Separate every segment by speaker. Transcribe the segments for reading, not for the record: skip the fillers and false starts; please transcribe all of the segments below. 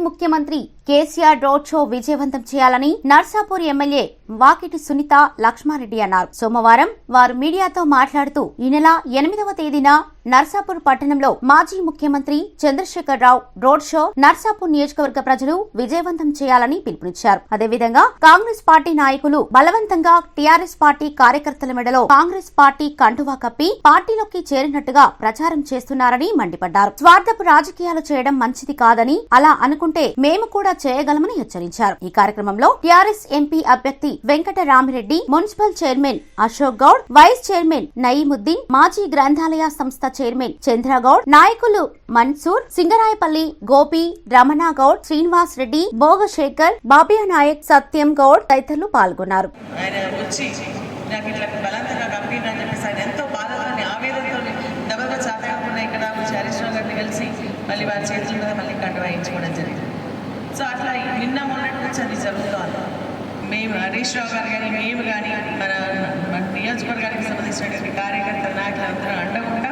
Speaker 1: ముఖ్యమంత్రి KCR road show విజయవంతం చేయాలని నర్సాపూర్ ఎమ్మెల్యే వాకిటి సునీత లక్ష్మారెడ్డి అన్నారు. సోమవారం వారు మీడియాతో మాట్లాడుతూ ఈ నెల 8వ తేదీన నర్సాపూర్ పట్టణంలో మాజీ ముఖ్యమంత్రి చంద్రశేఖర్ రావు రోడ్ షో నర్సాపూర్ నియోజకవర్గ ప్రజలు విజయవంతం చేయాలని పిలుపునిచ్చారు. అదేవిధంగా కాంగ్రెస్ పార్టీ నాయకులు బలవంతంగా టీఆర్ఎస్ పార్టీ కార్యకర్తల మెడలో కాంగ్రెస్ పార్టీ కండువా కప్పి పార్టీలోకి చేరినట్టుగా ప్రచారం చేస్తున్నారని మండిపడ్డారు. స్వార్థపు రాజకీయాలు చేయడం మంచిది కాదని, అలా అనుకుంటే మేము కూడా చేయగలమని హెచ్చరించారు. ఈ కార్యక్రమంలో టీఆర్ఎస్ ఎంపీ అభ్యర్థి Venkatarami Reddy, municipal chairman Ashok Goud, vice chairman Nayeemuddin, మాజీ గ్రంథాలయ సంస్థ చైర్మన్ చంద్రగౌడ్, నాయకులు మన్సూర్, సింగరాయపల్లి గోపి, రమణ గౌడ్, శ్రీనివాస్ రెడ్డి, భోగశేఖర్, బాబియా నాయక్, సత్యం గౌడ్ తదితరులు పాల్గొన్నారు.
Speaker 2: సో అట్లా నిన్న మొన్నటి నుంచి అది జరుగుతోంది. మేము హరీష్ రావు గారు కానీ మేము కానీ మన నియోజకవర్గానికి సంబంధించినటువంటి కార్యకర్తల నాయకులు అందరూ అండకుండా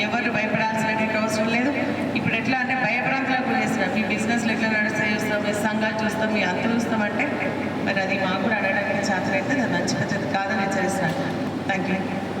Speaker 2: ఎవరు భయపడాల్సినటువంటి అవసరం లేదు. ఇప్పుడు ఎట్లా అంటే భయప్రాంతాలకు గురి చేస్తున్నారు. మీ బిజినెస్లు ఎట్లా నడుస్తాయి చూస్తాం, మీ సంఘాలు చూస్తాం, మీ అంత చూస్తామంటే మరి అది మాకు కూడా అడగడానికి చేతనైతే అది మంచి పద్ధతి కాదని హెచ్చరిస్తున్నాను. Thank you.